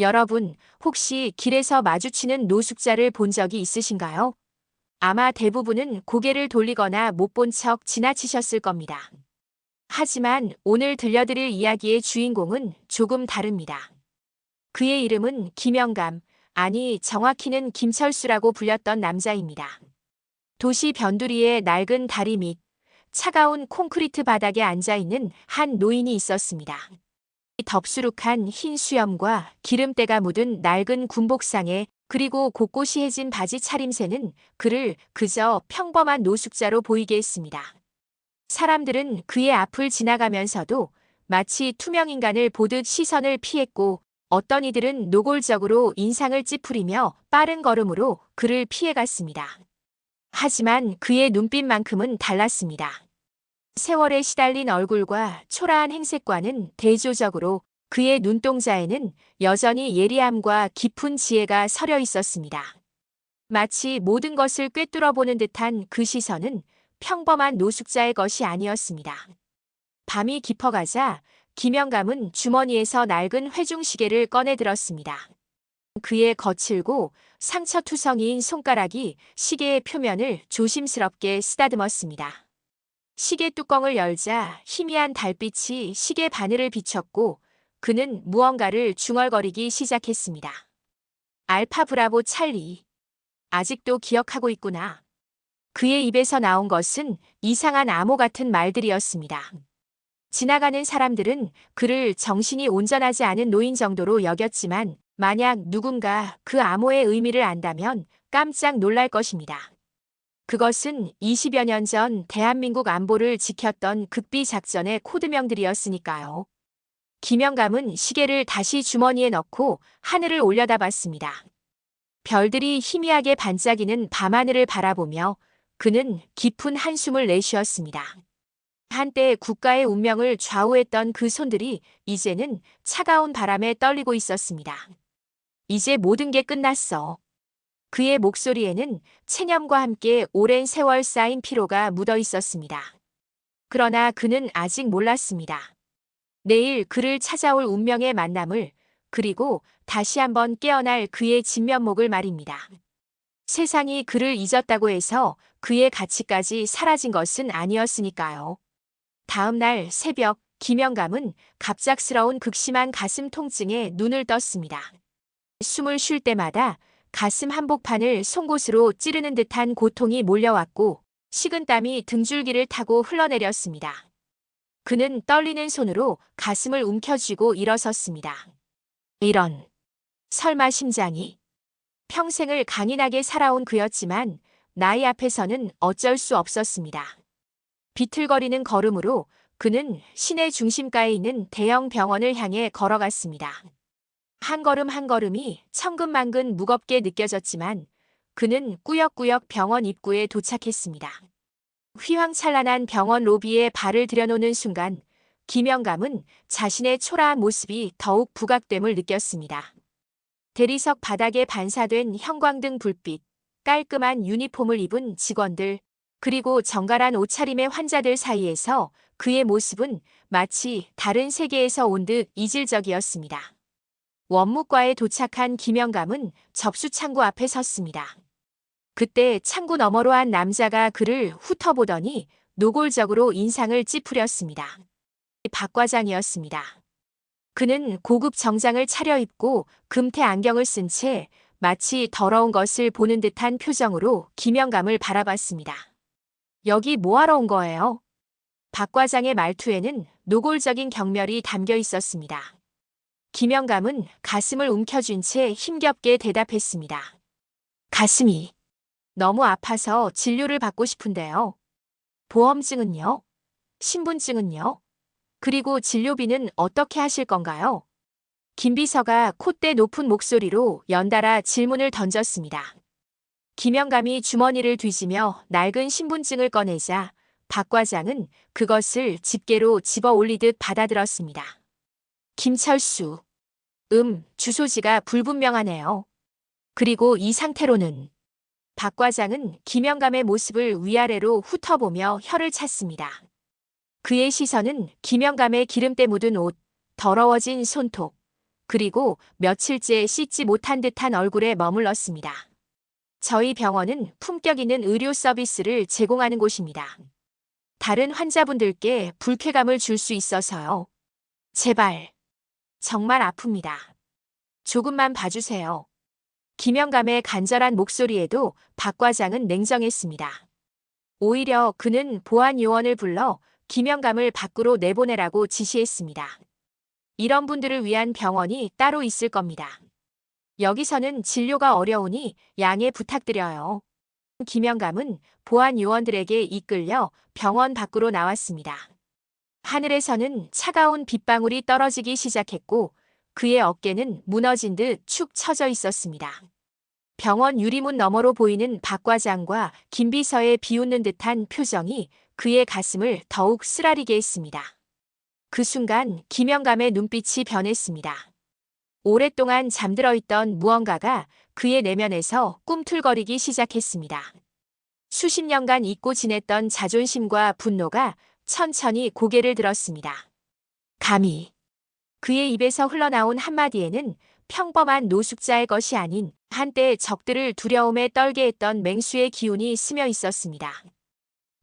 여러분, 혹시 길에서 마주치는 노숙자를 본 적이 있으신가요? 아마 대부분은 고개를 돌리거나 못 본 척 지나치셨을 겁니다. 하지만 오늘 들려드릴 이야기의 주인공은 조금 다릅니다. 그의 이름은 김영감, 아니 정확히는 김철수라고 불렸던 남자입니다. 도시 변두리의 낡은 다리 밑 차가운 콘크리트 바닥에 앉아있는 한 노인이 있었습니다. 덥수룩한 흰 수염과 기름때가 묻은 낡은 군복상에 그리고 곳곳이 해진 바지 차림새는 그를 그저 평범한 노숙자로 보이게 했습니다. 사람들은 그의 앞을 지나가면서도 마치 투명인간을 보듯 시선을 피했고 어떤 이들은 노골적으로 인상을 찌푸리며 빠른 걸음으로 그를 피해갔습니다. 하지만 그의 눈빛만큼은 달랐습니다. 세월에 시달린 얼굴과 초라한 행색과는 대조적으로 그의 눈동자에는 여전히 예리함과 깊은 지혜가 서려 있었습니다. 마치 모든 것을 꿰뚫어 보는 듯한 그 시선은 평범한 노숙자의 것이 아니었습니다. 밤이 깊어가자 김영감은 주머니에서 낡은 회중시계를 꺼내 들었습니다. 그의 거칠고 상처투성이인 손가락이 시계의 표면을 조심스럽게 쓰다듬었습니다. 시계 뚜껑을 열자 희미한 달빛이 시계 바늘을 비췄고 그는 무언가를 중얼거리기 시작했습니다. 알파 브라보 찰리. 아직도 기억하고 있구나. 그의 입에서 나온 것은 이상한 암호 같은 말들이었습니다. 지나가는 사람들은 그를 정신이 온전하지 않은 노인 정도로 여겼지만 만약 누군가 그 암호의 의미를 안다면 깜짝 놀랄 것입니다. 그것은 20여 년 전 대한민국 안보를 지켰던 극비 작전의 코드명들이었으니까요. 김영감은 시계를 다시 주머니에 넣고 하늘을 올려다봤습니다. 별들이 희미하게 반짝이는 밤하늘을 바라보며 그는 깊은 한숨을 내쉬었습니다. 한때 국가의 운명을 좌우했던 그 손들이 이제는 차가운 바람에 떨리고 있었습니다. 이제 모든 게 끝났어. 그의 목소리에는 체념과 함께 오랜 세월 쌓인 피로가 묻어 있었습니다. 그러나 그는 아직 몰랐습니다. 내일 그를 찾아올 운명의 만남을, 그리고 다시 한번 깨어날 그의 진면목을 말입니다. 세상이 그를 잊었다고 해서 그의 가치까지 사라진 것은 아니었으니까요. 다음 날 새벽, 김영감은 갑작스러운 극심한 가슴 통증에 눈을 떴습니다. 숨을 쉴 때마다 가슴 한복판을 송곳으로 찌르는 듯한 고통이 몰려왔고 식은땀이 등줄기를 타고 흘러내렸습니다. 그는 떨리는 손으로 가슴을 움켜쥐고 일어섰습니다. 이런, 설마 심장이. 평생을 강인하게 살아온 그였지만 나이 앞에서는 어쩔 수 없었습니다. 비틀거리는 걸음으로 그는 시내 중심가에 있는 대형 병원을 향해 걸어갔습니다. 한 걸음 한 걸음이 천근만근 무겁게 느껴졌지만 그는 꾸역꾸역 병원 입구에 도착했습니다. 휘황찬란한 병원 로비에 발을 들여놓는 순간 김영감은 자신의 초라한 모습이 더욱 부각됨을 느꼈습니다. 대리석 바닥에 반사된 형광등 불빛, 깔끔한 유니폼을 입은 직원들, 그리고 정갈한 옷차림의 환자들 사이에서 그의 모습은 마치 다른 세계에서 온 듯 이질적이었습니다. 원무과에 도착한 김영감은 접수창구 앞에 섰습니다. 그때 창구 너머로 한 남자가 그를 훑어보더니 노골적으로 인상을 찌푸렸습니다. 박 과장이었습니다. 그는 고급 정장을 차려입고 금태 안경을 쓴 채 마치 더러운 것을 보는 듯한 표정으로 김영감을 바라봤습니다. 여기 뭐하러 온 거예요? 박 과장의 말투에는 노골적인 경멸이 담겨 있었습니다. 김영감은 가슴을 움켜쥔 채 힘겹게 대답했습니다. 가슴이 너무 아파서 진료를 받고 싶은데요. 보험증은요? 신분증은요? 그리고 진료비는 어떻게 하실 건가요? 김 비서가 콧대 높은 목소리로 연달아 질문을 던졌습니다. 김영감이 주머니를 뒤지며 낡은 신분증을 꺼내자 박 과장은 그것을 집게로 집어 올리듯 받아들었습니다. 김철수. 주소지가 불분명하네요. 그리고 이 상태로는. 박 과장은 김영감의 모습을 위아래로 훑어보며 혀를 찼습니다. 그의 시선은 김영감의 기름때 묻은 옷, 더러워진 손톱, 그리고 며칠째 씻지 못한 듯한 얼굴에 머물렀습니다. 저희 병원은 품격 있는 의료 서비스를 제공하는 곳입니다. 다른 환자분들께 불쾌감을 줄 수 있어서요. 제발. 정말 아픕니다. 조금만 봐주세요. 김영감의 간절한 목소리에도 박 과장은 냉정했습니다. 오히려 그는 보안 요원을 불러 김영감을 밖으로 내보내라고 지시했습니다. 이런 분들을 위한 병원이 따로 있을 겁니다. 여기서는 진료가 어려우니 양해 부탁드려요. 김영감은 보안 요원들에게 이끌려 병원 밖으로 나왔습니다. 하늘에서는 차가운 빗방울이 떨어지기 시작했고 그의 어깨는 무너진 듯 축 처져 있었습니다. 병원 유리문 너머로 보이는 박 과장과 김 비서의 비웃는 듯한 표정이 그의 가슴을 더욱 쓰라리게 했습니다. 그 순간 김영감의 눈빛이 변했습니다. 오랫동안 잠들어 있던 무언가가 그의 내면에서 꿈틀거리기 시작했습니다. 수십 년간 잊고 지냈던 자존심과 분노가 천천히 고개를 들었습니다. 감히. 그의 입에서 흘러나온 한마디에는 평범한 노숙자의 것이 아닌 한때 적들을 두려움에 떨게 했던 맹수의 기운이 스며 있었습니다.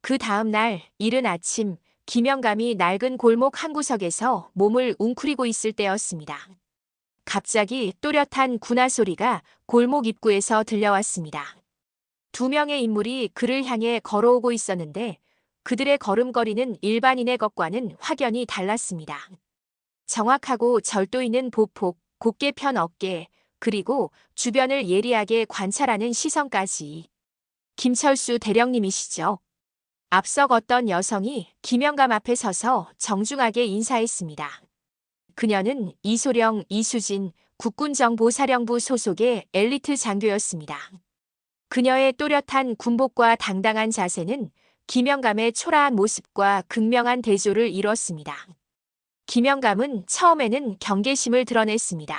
그 다음 날 이른 아침 김영감이 낡은 골목 한 구석에서 몸을 웅크리고 있을 때였습니다. 갑자기 또렷한 군화 소리가 골목 입구에서 들려왔습니다. 두 명의 인물이 그를 향해 걸어오고 있었는데 그들의 걸음걸이는 일반인의 것과는 확연히 달랐습니다. 정확하고 절도 있는 보폭, 곧게 편 어깨, 그리고 주변을 예리하게 관찰하는 시선까지. 김철수 대령님이시죠? 앞서 걷던 여성이 김영감 앞에 서서 정중하게 인사했습니다. 그녀는 이소령, 이수진, 국군정보사령부 소속의 엘리트 장교였습니다. 그녀의 또렷한 군복과 당당한 자세는 김영감의 초라한 모습과 극명한 대조를 이뤘습니다. 김영감은 처음에는 경계심을 드러냈습니다.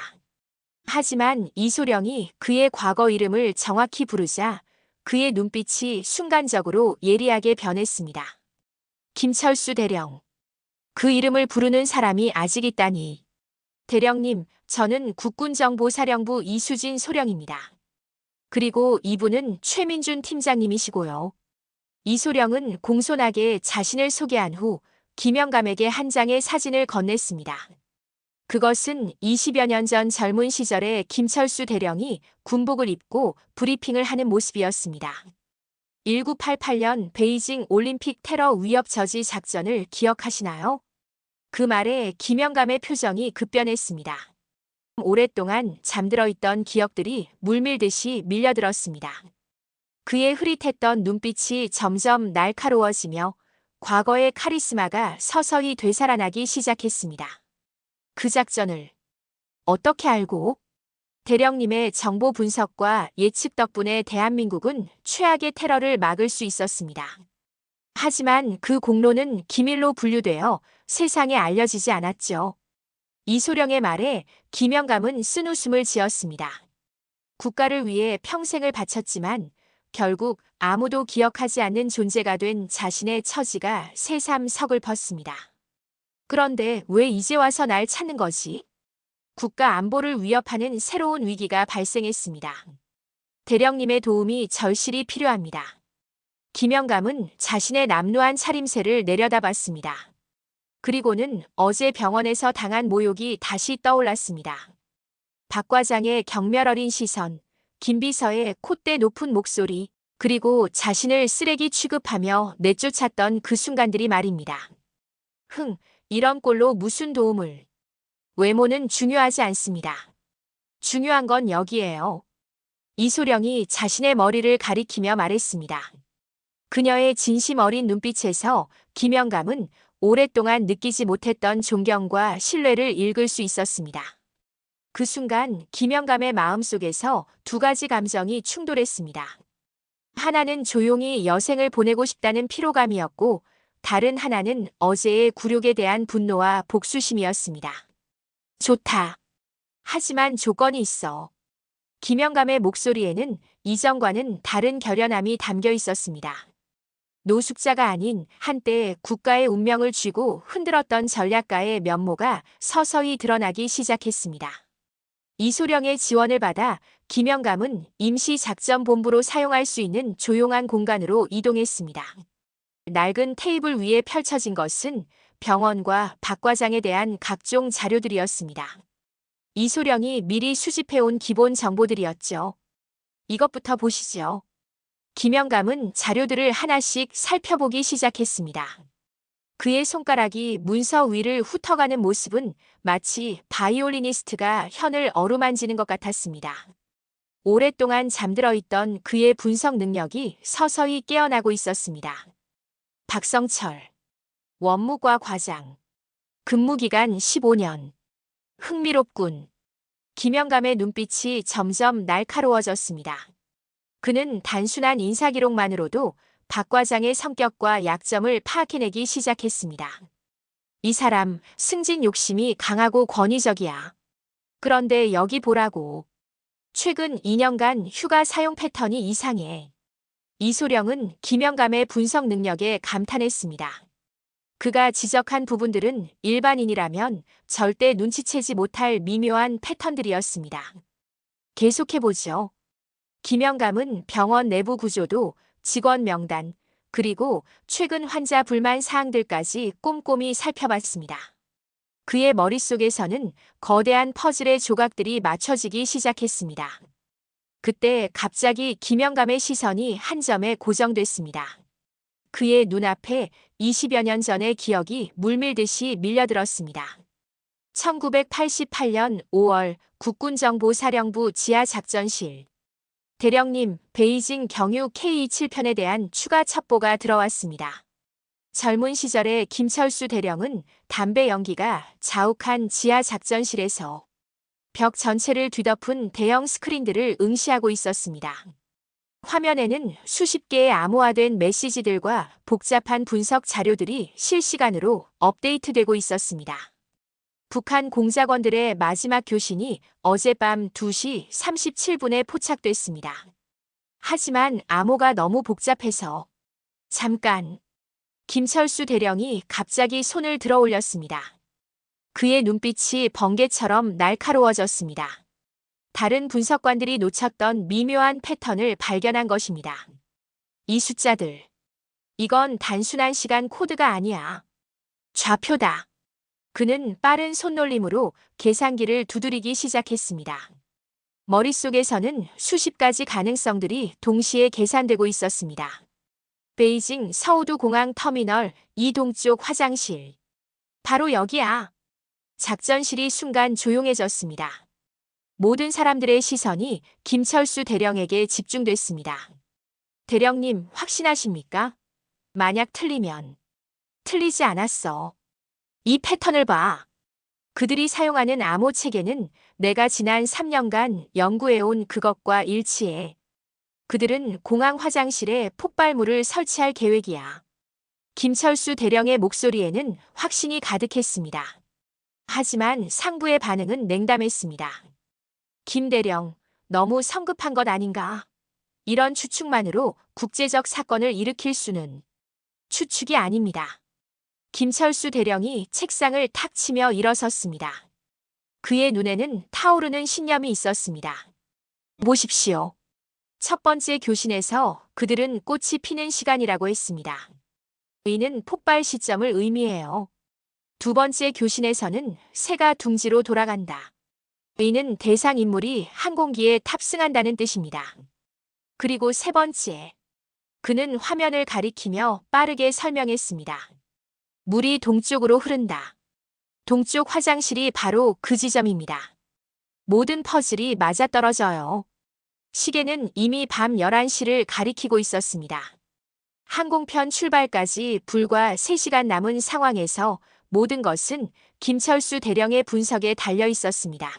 하지만 이소령이 그의 과거 이름을 정확히 부르자 그의 눈빛이 순간적으로 예리하게 변했습니다. 김철수 대령. 그 이름을 부르는 사람이 아직 있다니. 대령님, 저는 국군정보사령부 이수진 소령입니다. 그리고 이분은 최민준 팀장님이시고요. 이소령은 공손하게 자신을 소개한 후 김영감에게 한 장의 사진을 건넸습니다. 그것은 20여 년 전 젊은 시절에 김철수 대령이 군복을 입고 브리핑을 하는 모습이었습니다. 1988년 베이징 올림픽 테러 위협 저지 작전을 기억하시나요? 그 말에 김영감의 표정이 급변했습니다. 오랫동안 잠들어 있던 기억들이 물밀듯이 밀려들었습니다. 그의 흐릿했던 눈빛이 점점 날카로워지며 과거의 카리스마가 서서히 되살아나기 시작했습니다. 그 작전을 어떻게 알고? 대령님의 정보 분석과 예측 덕분에 대한민국은 최악의 테러를 막을 수 있었습니다. 하지만 그 공로는 기밀로 분류되어 세상에 알려지지 않았죠. 이소령의 말에 김영감은 쓴웃음을 지었습니다. 국가를 위해 평생을 바쳤지만 결국 아무도 기억하지 않는 존재가 된 자신의 처지가 새삼 서글펐습니다. 그런데 왜 이제 와서 날 찾는 거지? 국가 안보를 위협하는 새로운 위기가 발생했습니다. 대령님의 도움이 절실히 필요합니다. 김영감은 자신의 남루한 차림새를 내려다봤습니다. 그리고는 어제 병원에서 당한 모욕이 다시 떠올랐습니다. 박 과장의 경멸 어린 시선, 김 비서의 콧대 높은 목소리, 그리고 자신을 쓰레기 취급하며 내쫓았던 그 순간들이 말입니다. 이런 꼴로 무슨 도움을. 외모는 중요하지 않습니다. 중요한 건 여기에요. 이소령이 자신의 머리를 가리키며 말했습니다. 그녀의 진심 어린 눈빛에서 김영감은 오랫동안 느끼지 못했던 존경과 신뢰를 읽을 수 있었습니다. 그 순간 김영감의 마음속에서 두 가지 감정이 충돌했습니다. 하나는 조용히 여생을 보내고 싶다는 피로감이었고 다른 하나는 어제의 굴욕에 대한 분노와 복수심이었습니다. 좋다. 하지만 조건이 있어. 김영감의 목소리에는 이전과는 다른 결연함이 담겨 있었습니다. 노숙자가 아닌 한때 국가의 운명을 쥐고 흔들었던 전략가의 면모가 서서히 드러나기 시작했습니다. 이소령의 지원을 받아 김영감은 임시작전본부로 사용할 수 있는 조용한 공간으로 이동했습니다. 낡은 테이블 위에 펼쳐진 것은 병원과 박 과장에 대한 각종 자료들이었습니다. 이소령이 미리 수집해온 기본 정보들이었죠. 이것부터 보시죠. 김영감은 자료들을 하나씩 살펴보기 시작했습니다. 그의 손가락이 문서 위를 훑어가는 모습은 마치 바이올리니스트가 현을 어루만지는 것 같았습니다. 오랫동안 잠들어 있던 그의 분석 능력이 서서히 깨어나고 있었습니다. 박성철, 원무과 과장, 근무기간 15년. 흥미롭군. 김영감의 눈빛이 점점 날카로워졌습니다. 그는 단순한 인사기록만으로도 박 과장의 성격과 약점을 파악해내기 시작했습니다. 이 사람 승진 욕심이 강하고 권위적이야. 그런데 여기 보라고. 최근 2년간 휴가 사용 패턴이 이상해. 이소령은 김영감의 분석 능력에 감탄했습니다. 그가 지적한 부분들은 일반인이라면 절대 눈치채지 못할 미묘한 패턴들이었습니다. 계속해보죠. 김영감은 병원 내부 구조도 직원 명단, 그리고 최근 환자 불만 사항들까지 꼼꼼히 살펴봤습니다. 그의 머릿속에서는 거대한 퍼즐의 조각들이 맞춰지기 시작했습니다. 그때 갑자기 김영감의 시선이 한 점에 고정됐습니다. 그의 눈앞에 20여 년 전의 기억이 물밀듯이 밀려들었습니다. 1988년 5월 국군정보사령부 지하작전실. 대령님, 베이징 경유 K27편에 대한 추가 첩보가 들어왔습니다. 젊은 시절의 김철수 대령은 담배 연기가 자욱한 지하작전실에서 벽 전체를 뒤덮은 대형 스크린들을 응시하고 있었습니다. 화면에는 수십 개의 암호화된 메시지들과 복잡한 분석 자료들이 실시간으로 업데이트되고 있었습니다. 북한 공작원들의 마지막 교신이 어젯밤 2시 37분에 포착됐습니다. 하지만 암호가 너무 복잡해서 잠깐. 김철수 대령이 갑자기 손을 들어 올렸습니다. 그의 눈빛이 번개처럼 날카로워졌습니다. 다른 분석관들이 놓쳤던 미묘한 패턴을 발견한 것입니다. 이 숫자들. 이건 단순한 시간 코드가 아니야. 좌표다. 그는 빠른 손놀림으로 계산기를 두드리기 시작했습니다. 머릿속에서는 수십 가지 가능성들이 동시에 계산되고 있었습니다. 베이징 서우두 공항 터미널 2 동쪽 화장실. 바로 여기야. 작전실이 순간 조용해졌습니다. 모든 사람들의 시선이 김철수 대령에게 집중됐습니다. 대령님, 확신하십니까? 만약 틀리면. 틀리지 않았어. 이 패턴을 봐. 그들이 사용하는 암호 체계는 내가 지난 3년간 연구해온 그것과 일치해. 그들은 공항 화장실에 폭발물을 설치할 계획이야. 김철수 대령의 목소리에는 확신이 가득했습니다. 하지만 상부의 반응은 냉담했습니다. 김 대령, 너무 성급한 것 아닌가? 이런 추측만으로 국제적 사건을 일으킬 수는. 추측이 아닙니다. 김철수 대령이 책상을 탁 치며 일어섰습니다. 그의 눈에는 타오르는 신념이 있었습니다. 보십시오. 첫 번째 교신에서 그들은 꽃이 피는 시간이라고 했습니다. 이는 폭발 시점을 의미해요. 두 번째 교신에서는 새가 둥지로 돌아간다. 이는 대상 인물이 항공기에 탑승한다는 뜻입니다. 그리고 세 번째. 그는 화면을 가리키며 빠르게 설명했습니다. 물이 동쪽으로 흐른다. 동쪽 화장실이 바로 그 지점입니다. 모든 퍼즐이 맞아떨어져요. 시계는 이미 밤 11시를 가리키고 있었습니다. 항공편 출발까지 불과 3시간 남은 상황에서 모든 것은 김철수 대령의 분석에 달려 있었습니다.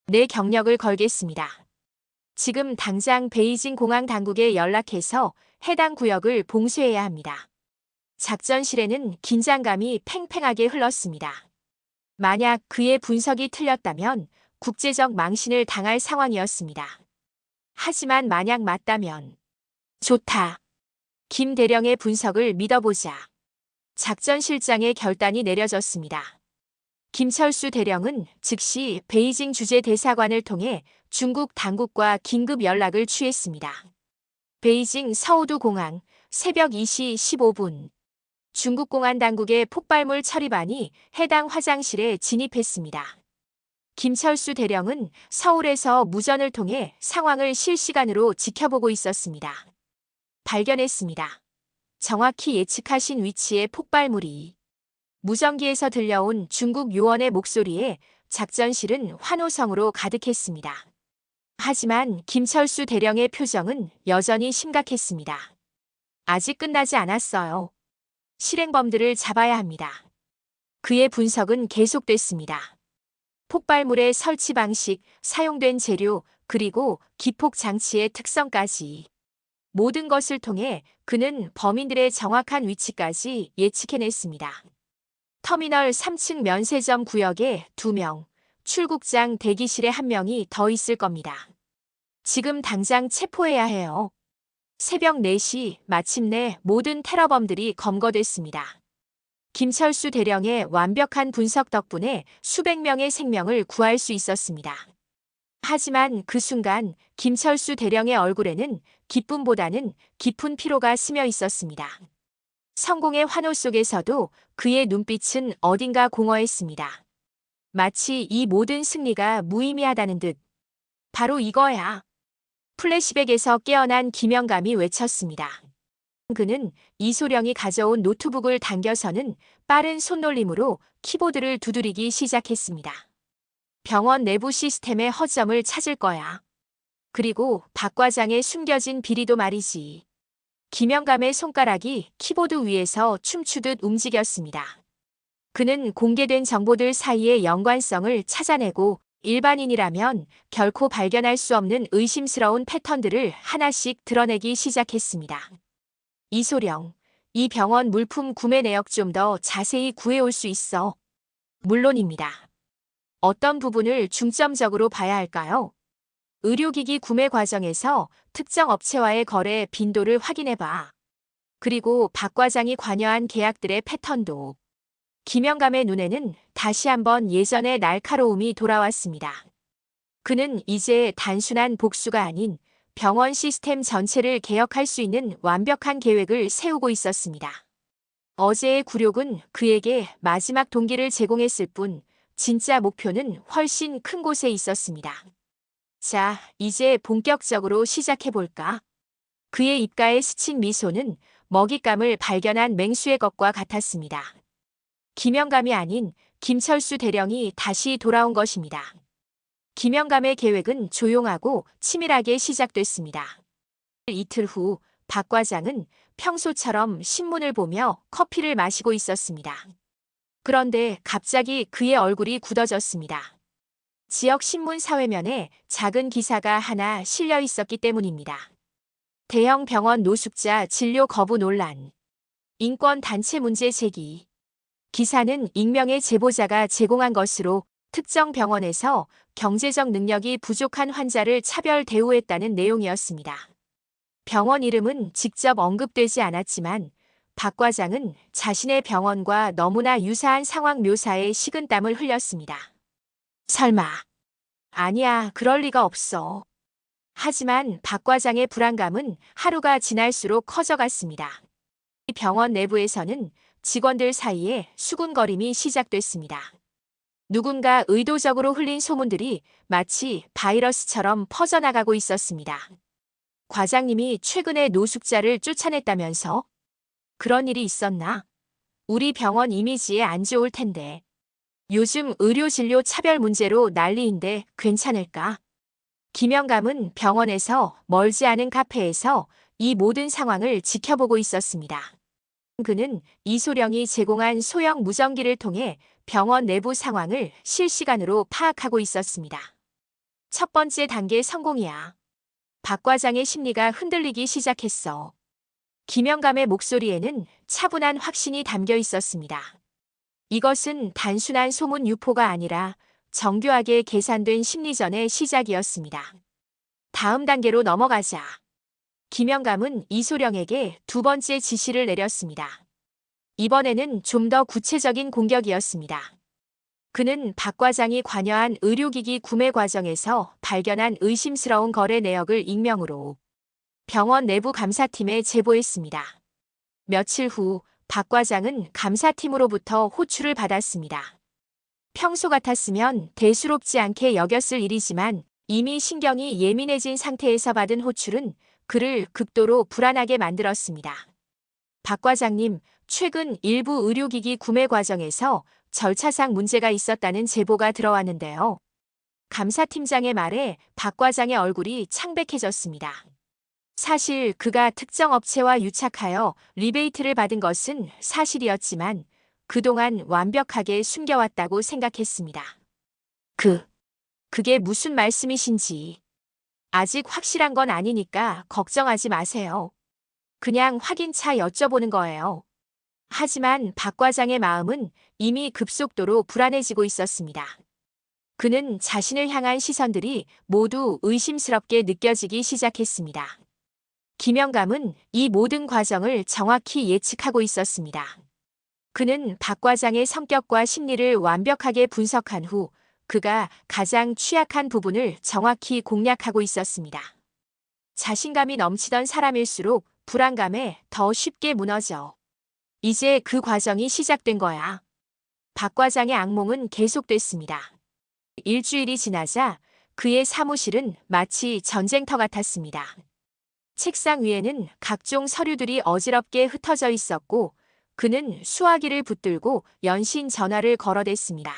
내 경력을 걸겠습니다. 지금 당장 베이징 공항 당국에 연락해서 해당 구역을 봉쇄해야 합니다. 작전실에는 긴장감이 팽팽하게 흘렀습니다. 만약 그의 분석이 틀렸다면 국제적 망신을 당할 상황이었습니다. 하지만 만약 맞다면. 좋다. 김 대령의 분석을 믿어보자. 작전실장의 결단이 내려졌습니다. 김철수 대령은 즉시 베이징 주재대사관을 통해 중국 당국과 긴급 연락을 취했습니다. 베이징 서우두 공항 새벽 2시 15분. 중국 공안 당국의 폭발물 처리반이 해당 화장실에 진입했습니다. 김철수 대령은 서울에서 무전을 통해 상황을 실시간으로 지켜보고 있었습니다. 발견했습니다. 정확히 예측하신 위치의 폭발물이. 무전기에서 들려온 중국 요원의 목소리에 작전실은 환호성으로 가득했습니다. 하지만 김철수 대령의 표정은 여전히 심각했습니다. 아직 끝나지 않았어요. 실행범들을 잡아야 합니다. 그의 분석은 계속됐습니다. 폭발물의 설치 방식, 사용된 재료, 그리고 기폭 장치의 특성까지. 모든 것을 통해 그는 범인들의 정확한 위치까지 예측해냈습니다. 터미널 3층 면세점 구역에 2명, 출국장 대기실에 1명이 더 있을 겁니다. 지금 당장 체포해야 해요. 새벽 4시 마침내 모든 테러범들이 검거됐습니다. 김철수 대령의 완벽한 분석 덕분에 수백 명의 생명을 구할 수 있었습니다. 하지만 그 순간 김철수 대령의 얼굴에는 기쁨보다는 깊은 피로가 스며 있었습니다. 성공의 환호 속에서도 그의 눈빛은 어딘가 공허했습니다. 마치 이 모든 승리가 무의미하다는 듯. 바로 이거야. 플래시백에서 깨어난 김영감이 외쳤습니다. 그는 이소령이 가져온 노트북을 당겨서는 빠른 손놀림으로 키보드를 두드리기 시작했습니다. 병원 내부 시스템의 허점을 찾을 거야. 그리고 박 과장의 숨겨진 비리도 말이지. 김영감의 손가락이 키보드 위에서 춤추듯 움직였습니다. 그는 공개된 정보들 사이의 연관성을 찾아내고 일반인이라면 결코 발견할 수 없는 의심스러운 패턴들을 하나씩 드러내기 시작했습니다. 이소령, 이 병원 물품 구매 내역 좀 더 자세히 구해올 수 있어. 물론입니다. 어떤 부분을 중점적으로 봐야 할까요? 의료기기 구매 과정에서 특정 업체와의 거래 빈도를 확인해봐. 그리고 박 과장이 관여한 계약들의 패턴도. 김영감의 눈에는 다시 한번 예전의 날카로움이 돌아왔습니다. 그는 이제 단순한 복수가 아닌 병원 시스템 전체를 개혁할 수 있는 완벽한 계획을 세우고 있었습니다. 어제의 굴욕은 그에게 마지막 동기를 제공했을 뿐 진짜 목표는 훨씬 큰 곳에 있었습니다. 자, 이제 본격적으로 시작해볼까? 그의 입가에 스친 미소는 먹잇감을 발견한 맹수의 것과 같았습니다. 김영감이 아닌 김철수 대령이 다시 돌아온 것입니다. 김영감의 계획은 조용하고 치밀하게 시작됐습니다. 이틀 후 박 과장은 평소처럼 신문을 보며 커피를 마시고 있었습니다. 그런데 갑자기 그의 얼굴이 굳어졌습니다. 지역 신문 사회면에 작은 기사가 하나 실려 있었기 때문입니다. 대형 병원 노숙자 진료 거부 논란. 인권 단체 문제 제기. 기사는 익명의 제보자가 제공한 것으로 특정 병원에서 경제적 능력이 부족한 환자를 차별 대우했다는 내용이었습니다. 병원 이름은 직접 언급되지 않았지만 박 과장은 자신의 병원과 너무나 유사한 상황 묘사에 식은땀을 흘렸습니다. 설마. 아니야, 그럴 리가 없어. 하지만 박 과장의 불안감은 하루가 지날수록 커져갔습니다. 병원 내부에서는 직원들 사이에 수군거림이 시작됐습니다. 누군가 의도적으로 흘린 소문들이 마치 바이러스처럼 퍼져나가고 있었습니다. 과장님이 최근에 노숙자를 쫓아냈다면서? 그런 일이 있었나? 우리 병원 이미지에 안 좋을 텐데. 요즘 의료 진료 차별 문제로 난리인데 괜찮을까? 김영감은 병원에서 멀지 않은 카페에서 이 모든 상황을 지켜보고 있었습니다. 그는 이소령이 제공한 소형 무전기를 통해 병원 내부 상황을 실시간으로 파악하고 있었습니다. 첫 번째 단계 성공이야. 박 과장의 심리가 흔들리기 시작했어. 김영감의 목소리에는 차분한 확신이 담겨 있었습니다. 이것은 단순한 소문 유포가 아니라 정교하게 계산된 심리전의 시작이었습니다. 다음 단계로 넘어가자. 김영감은 이소령에게 두 번째 지시를 내렸습니다. 이번에는 좀 더 구체적인 공격이었습니다. 그는 박 과장이 관여한 의료기기 구매 과정에서 발견한 의심스러운 거래 내역을 익명으로 병원 내부 감사팀에 제보했습니다. 며칠 후 박 과장은 감사팀으로부터 호출을 받았습니다. 평소 같았으면 대수롭지 않게 여겼을 일이지만 이미 신경이 예민해진 상태에서 받은 호출은 그를 극도로 불안하게 만들었습니다. 박 과장님, 최근 일부 의료기기 구매 과정에서 절차상 문제가 있었다는 제보가 들어왔는데요. 감사팀장의 말에 박 과장의 얼굴이 창백해졌습니다. 사실 그가 특정 업체와 유착하여 리베이트를 받은 것은 사실이었지만 그동안 완벽하게 숨겨왔다고 생각했습니다. 그게 무슨 말씀이신지. 아직 확실한 건 아니니까 걱정하지 마세요. 그냥 확인차 여쭤보는 거예요. 하지만 박 과장의 마음은 이미 급속도로 불안해지고 있었습니다. 그는 자신을 향한 시선들이 모두 의심스럽게 느껴지기 시작했습니다. 김영감은 이 모든 과정을 정확히 예측하고 있었습니다. 그는 박 과장의 성격과 심리를 완벽하게 분석한 후 그가 가장 취약한 부분을 정확히 공략하고 있었습니다. 자신감이 넘치던 사람일수록 불안감에 더 쉽게 무너져. 이제 그 과정이 시작된 거야. 박 과장의 악몽은 계속됐습니다. 일주일이 지나자 그의 사무실은 마치 전쟁터 같았습니다. 책상 위에는 각종 서류들이 어지럽게 흩어져 있었고 그는 수화기를 붙들고 연신 전화를 걸어댔습니다.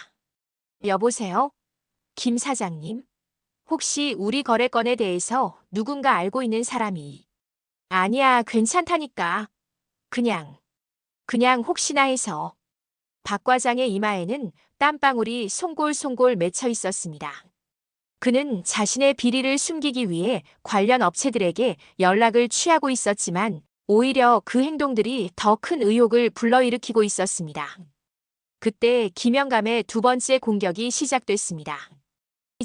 여보세요? 김 사장님? 혹시 우리 거래건에 대해서 누군가 알고 있는 사람이? 아니야, 괜찮다니까. 그냥 혹시나 해서. 박 과장의 이마에는 땀방울이 송골송골 맺혀 있었습니다. 그는 자신의 비리를 숨기기 위해 관련 업체들에게 연락을 취하고 있었지만 오히려 그 행동들이 더 큰 의혹을 불러일으키고 있었습니다. 그때 김영감의 두 번째 공격이 시작됐습니다.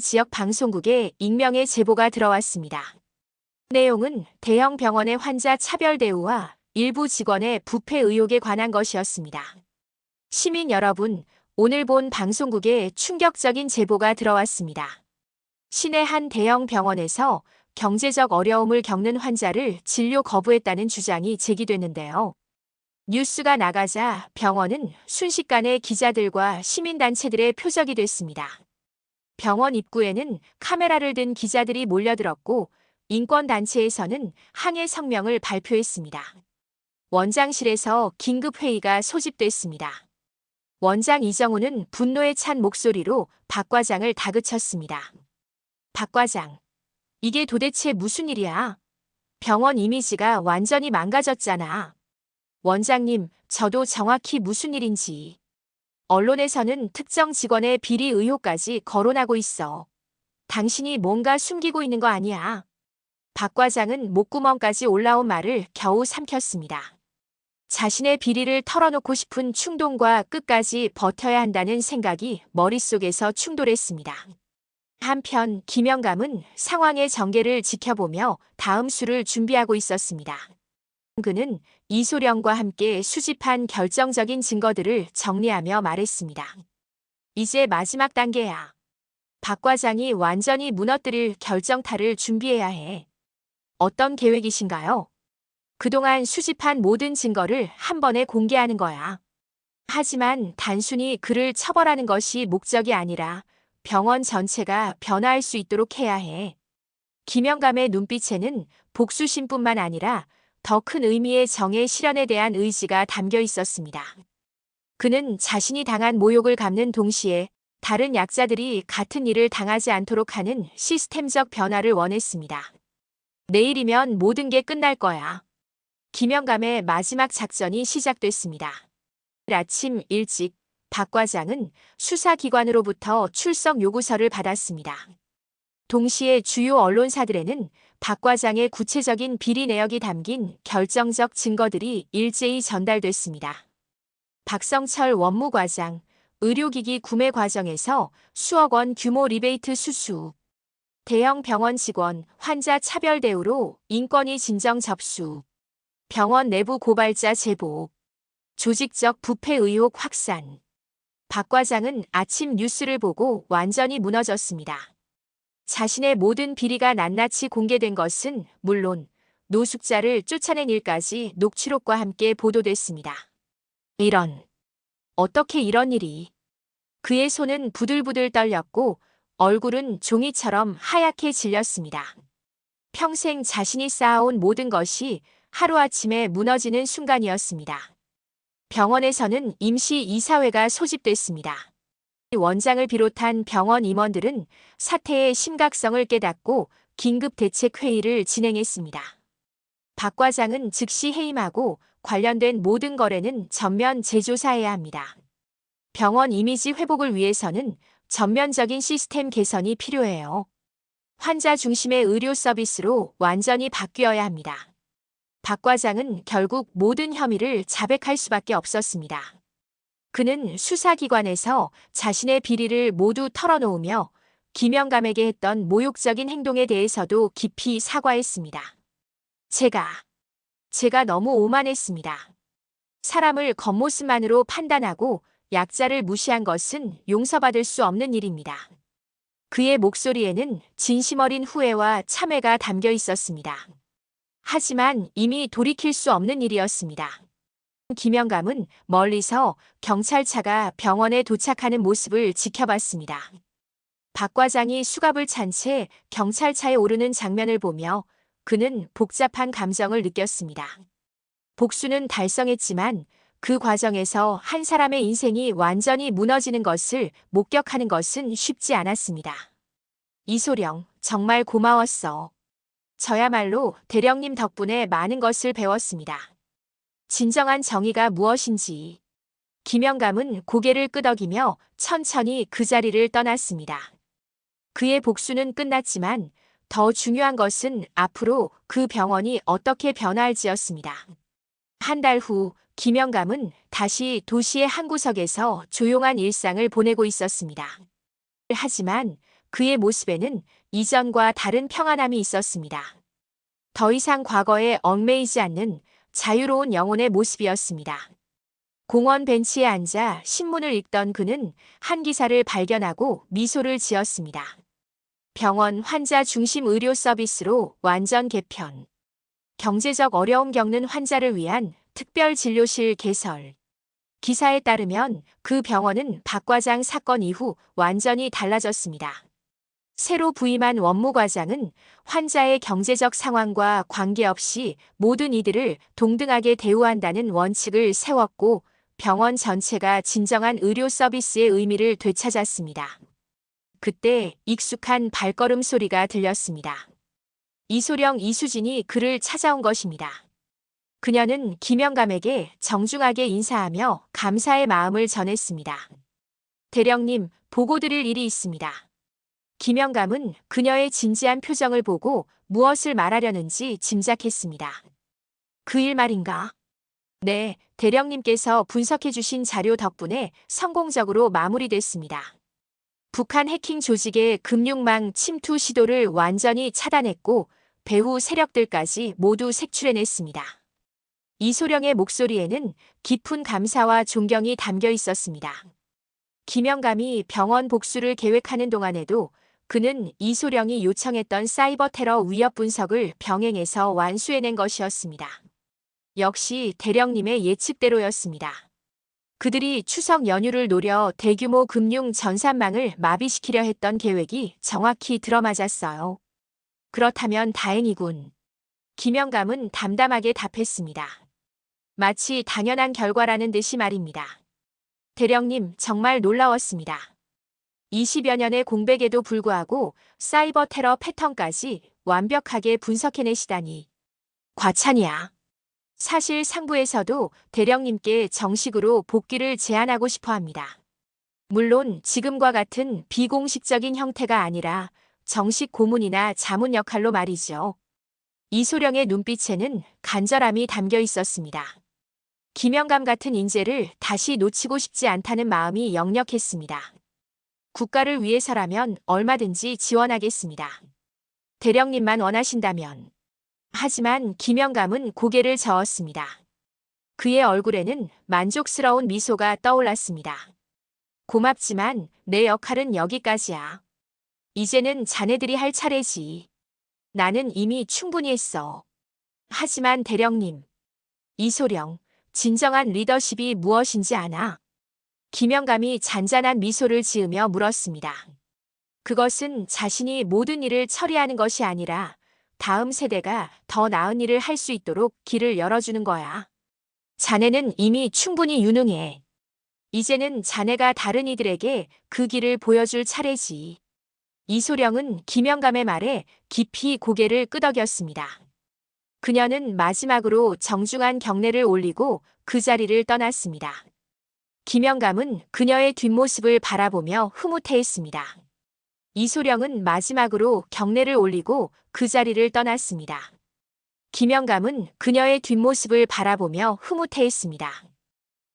지역 방송국에 익명의 제보가 들어왔습니다. 내용은 대형 병원의 환자 차별 대우와 일부 직원의 부패 의혹에 관한 것이었습니다. 시민 여러분, 오늘 본 방송국에 충격적인 제보가 들어왔습니다. 시내 한 대형 병원에서 경제적 어려움을 겪는 환자를 진료 거부했다는 주장이 제기됐는데요. 뉴스가 나가자 병원은 순식간에 기자들과 시민단체들의 표적이 됐습니다. 병원 입구에는 카메라를 든 기자들이 몰려들었고 인권단체에서는 항해 성명을 발표했습니다. 원장실에서 긴급회의가 소집됐습니다. 원장 이정우는 분노에 찬 목소리로 박 과장을 다그쳤습니다. 박 과장, 이게 도대체 무슨 일이야? 병원 이미지가 완전히 망가졌잖아. 원장님, 저도 정확히 무슨 일인지. 언론에서는 특정 직원의 비리 의혹까지 거론하고 있어. 당신이 뭔가 숨기고 있는 거 아니야? 박 과장은 목구멍까지 올라온 말을 겨우 삼켰습니다. 자신의 비리를 털어놓고 싶은 충동과 끝까지 버텨야 한다는 생각이 머릿속에서 충돌했습니다. 한편 김영감은 상황의 전개를 지켜보며 다음 수를 준비하고 있었습니다. 그는 이소령과 함께 수집한 결정적인 증거들을 정리하며 말했습니다. 이제 마지막 단계야. 박 과장이 완전히 무너뜨릴 결정타를 준비해야 해. 어떤 계획이신가요? 그동안 수집한 모든 증거를 한 번에 공개하는 거야. 하지만 단순히 그를 처벌하는 것이 목적이 아니라 병원 전체가 변화할 수 있도록 해야 해. 김영감의 눈빛에는 복수심뿐만 아니라 더 큰 의미의 정의 실현에 대한 의지가 담겨 있었습니다. 그는 자신이 당한 모욕을 갚는 동시에 다른 약자들이 같은 일을 당하지 않도록 하는 시스템적 변화를 원했습니다. 내일이면 모든 게 끝날 거야. 김영감의 마지막 작전이 시작됐습니다. 아침 일찍 박 과장은 수사기관으로부터 출석 요구서를 받았습니다. 동시에 주요 언론사들에는 박 과장의 구체적인 비리 내역이 담긴 결정적 증거들이 일제히 전달됐습니다. 박성철 원무과장, 의료기기 구매 과정에서 수억 원 규모 리베이트 수수, 대형 병원 직원 환자 차별 대우로 인권위 진정 접수, 병원 내부 고발자 제보, 조직적 부패 의혹 확산. 박 과장은 아침 뉴스를 보고 완전히 무너졌습니다. 자신의 모든 비리가 낱낱이 공개된 것은 물론 노숙자를 쫓아낸 일까지 녹취록과 함께 보도됐습니다. 어떻게 이런 일이? 그의 손은 부들부들 떨렸고 얼굴은 종이처럼 하얗게 질렸습니다. 평생 자신이 쌓아온 모든 것이 하루아침에 무너지는 순간이었습니다. 병원에서는 임시 이사회가 소집됐습니다. 원장을 비롯한 병원 임원들은 사태의 심각성을 깨닫고 긴급 대책 회의를 진행했습니다. 박 과장은 즉시 해임하고 관련된 모든 거래는 전면 재조사해야 합니다. 병원 이미지 회복을 위해서는 전면적인 시스템 개선이 필요해요. 환자 중심의 의료 서비스로 완전히 바뀌어야 합니다. 박 과장은 결국 모든 혐의를 자백할 수밖에 없었습니다. 그는 수사기관에서 자신의 비리를 모두 털어놓으며 김영감에게 했던 모욕적인 행동에 대해서도 깊이 사과했습니다. 제가 너무 오만했습니다. 사람을 겉모습만으로 판단하고 약자를 무시한 것은 용서받을 수 없는 일입니다. 그의 목소리에는 진심 어린 후회와 참회가 담겨 있었습니다. 하지만 이미 돌이킬 수 없는 일이었습니다. 김영감은 멀리서 경찰차가 병원에 도착하는 모습을 지켜봤습니다. 박 과장이 수갑을 찬 채 경찰차에 오르는 장면을 보며 그는 복잡한 감정을 느꼈습니다. 복수는 달성했지만 그 과정에서 한 사람의 인생이 완전히 무너지는 것을 목격하는 것은 쉽지 않았습니다. 이소령, 정말 고마웠어. 저야말로 대령님 덕분에 많은 것을 배웠습니다. 진정한 정의가 무엇인지. 김영감은 고개를 끄덕이며 천천히 그 자리를 떠났습니다. 그의 복수는 끝났지만 더 중요한 것은 앞으로 그 병원이 어떻게 변화할지였습니다. 한 달 후 김영감은 다시 도시의 한 구석에서 조용한 일상을 보내고 있었습니다. 하지만 그의 모습에는 이전과 다른 평안함이 있었습니다. 더 이상 과거에 얽매이지 않는 자유로운 영혼의 모습이었습니다. 공원 벤치에 앉아 신문을 읽던 그는 한 기사를 발견하고 미소를 지었습니다. 병원 환자 중심 의료 서비스로 완전 개편. 경제적 어려움 겪는 환자를 위한 특별 진료실 개설. 기사에 따르면 그 병원은 박 과장 사건 이후 완전히 달라졌습니다. 새로 부임한 원무 과장은 환자의 경제적 상황과 관계없이 모든 이들을 동등하게 대우한다는 원칙을 세웠고 병원 전체가 진정한 의료 서비스의 의미를 되찾았습니다. 그때 익숙한 발걸음 소리가 들렸습니다. 이소령 이수진이 그를 찾아온 것입니다. 그녀는 김영감에게 정중하게 인사하며 감사의 마음을 전했습니다. 대령님, 보고 드릴 일이 있습니다. 김영감은 그녀의 진지한 표정을 보고 무엇을 말하려는지 짐작했습니다. 그 일 말인가? 네, 대령님께서 분석해 주신 자료 덕분에 성공적으로 마무리됐습니다. 북한 해킹 조직의 금융망 침투 시도를 완전히 차단했고 배후 세력들까지 모두 색출해냈습니다. 이소령의 목소리에는 깊은 감사와 존경이 담겨 있었습니다. 김영감이 병원 복수를 계획하는 동안에도 그는 이소령이 요청했던 사이버 테러 위협 분석을 병행해서 완수해낸 것이었습니다. 역시 대령님의 예측대로였습니다. 그들이 추석 연휴를 노려 대규모 금융 전산망을 마비시키려 했던 계획이 정확히 들어맞았어요. 그렇다면 다행이군. 김영감은 담담하게 답했습니다. 마치 당연한 결과라는 듯이 말입니다. 대령님, 정말 놀라웠습니다. 20여 년의 공백에도 불구하고 사이버 테러 패턴까지 완벽하게 분석해내시다니. 과찬이야. 사실 상부에서도 대령님께 정식으로 복귀를 제안하고 싶어 합니다. 물론 지금과 같은 비공식적인 형태가 아니라 정식 고문이나 자문 역할로 말이죠. 이소령의 눈빛에는 간절함이 담겨 있었습니다. 김영감 같은 인재를 다시 놓치고 싶지 않다는 마음이 역력했습니다. 국가를 위해서라면 얼마든지 지원하겠습니다. 대령님만 원하신다면. 하지만 김영감은 고개를 저었습니다. 그의 얼굴에는 만족스러운 미소가 떠올랐습니다. 고맙지만 내 역할은 여기까지야. 이제는 자네들이 할 차례지. 나는 이미 충분히 했어. 하지만 대령님, 이소령, 진정한 리더십이 무엇인지 아나? 김영감이 잔잔한 미소를 지으며 물었습니다. 그것은 자신이 모든 일을 처리하는 것이 아니라 다음 세대가 더 나은 일을 할 수 있도록 길을 열어주는 거야. 자네는 이미 충분히 유능해. 이제는 자네가 다른 이들에게 그 길을 보여줄 차례지. 이소령은 김영감의 말에 깊이 고개를 끄덕였습니다. 그녀는 마지막으로 정중한 경례를 올리고 그 자리를 떠났습니다. 김영감은 그녀의 뒷모습을 바라보며 흐뭇해했습니다. 이소령은 마지막으로 경례를 올리고 그 자리를 떠났습니다. 김영감은 그녀의 뒷모습을 바라보며 흐뭇해했습니다.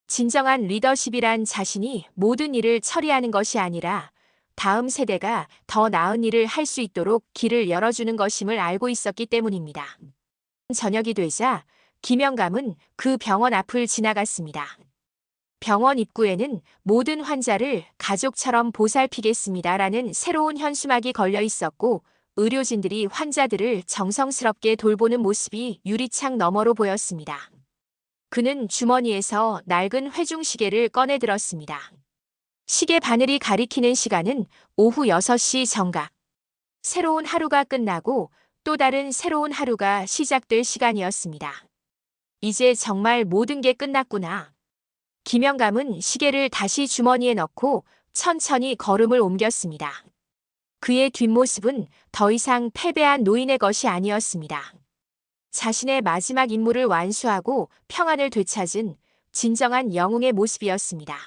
진정한 리더십이란 자신이 모든 일을 처리하는 것이 아니라 다음 세대가 더 나은 일을 할 수 있도록 길을 열어주는 것임을 알고 있었기 때문입니다. 저녁이 되자 김영감은 그 병원 앞을 지나갔습니다. 병원 입구에는 모든 환자를 가족처럼 보살피겠습니다라는 새로운 현수막이 걸려 있었고 의료진들이 환자들을 정성스럽게 돌보는 모습이 유리창 너머로 보였습니다. 그는 주머니에서 낡은 회중시계를 꺼내 들었습니다. 시계 바늘이 가리키는 시간은 오후 6시 정각. 새로운 하루가 끝나고 또 다른 새로운 하루가 시작될 시간이었습니다. 이제 정말 모든 게 끝났구나. 김영감은 시계를 다시 주머니에 넣고 천천히 걸음을 옮겼습니다. 그의 뒷모습은 더 이상 패배한 노인의 것이 아니었습니다. 자신의 마지막 임무를 완수하고 평안을 되찾은 진정한 영웅의 모습이었습니다.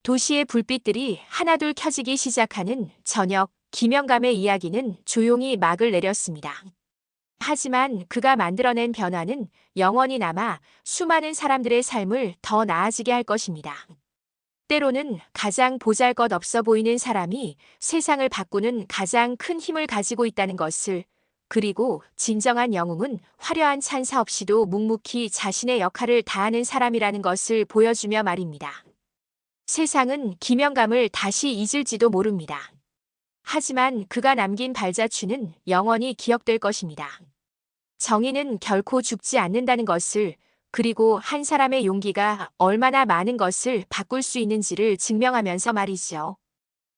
도시의 불빛들이 하나둘 켜지기 시작하는 저녁, 김영감의 이야기는 조용히 막을 내렸습니다. 하지만 그가 만들어낸 변화는 영원히 남아 수많은 사람들의 삶을 더 나아지게 할 것입니다. 때로는 가장 보잘것없어 보이는 사람이 세상을 바꾸는 가장 큰 힘을 가지고 있다는 것을, 그리고 진정한 영웅은 화려한 찬사 없이도 묵묵히 자신의 역할을 다하는 사람이라는 것을 보여주며 말입니다. 세상은 김영감을 다시 잊을지도 모릅니다. 하지만 그가 남긴 발자취는 영원히 기억될 것입니다. 정의는 결코 죽지 않는다는 것을, 그리고 한 사람의 용기가 얼마나 많은 것을 바꿀 수 있는지를 증명하면서 말이죠.